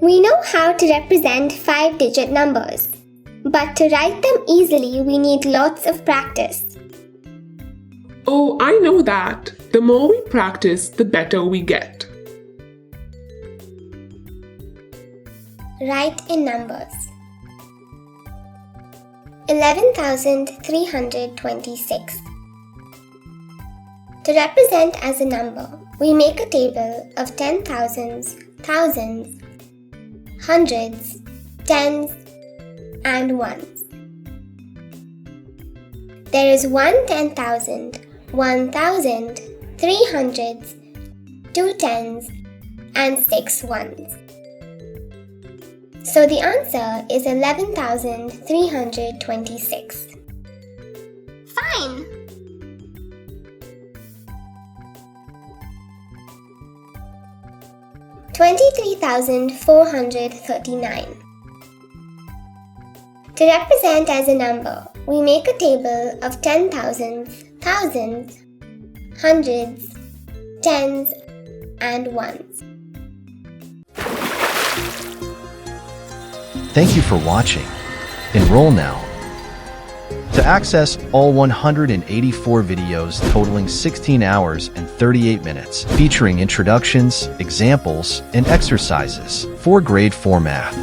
We know how to represent 5-digit numbers, but to write them easily we need lots of practice. Oh, I know that. The more we practice, the better we get. Write in numbers. 11,326. To represent as a number, we make a table of 10,000s, thousands, hundreds, tens, and ones. There is 1 10,000, 1,000, 3 hundreds, 2 tens, and 6 ones. So the answer is 11,326. Fine! $23,439. To represent as a number, we make a table of 10,000s, thousands, hundreds, tens, and ones. Thank you for watching. Enroll now. To access all 184 videos totaling 16 hours and 38 minutes, featuring introductions, examples, and exercises for grade 4 math.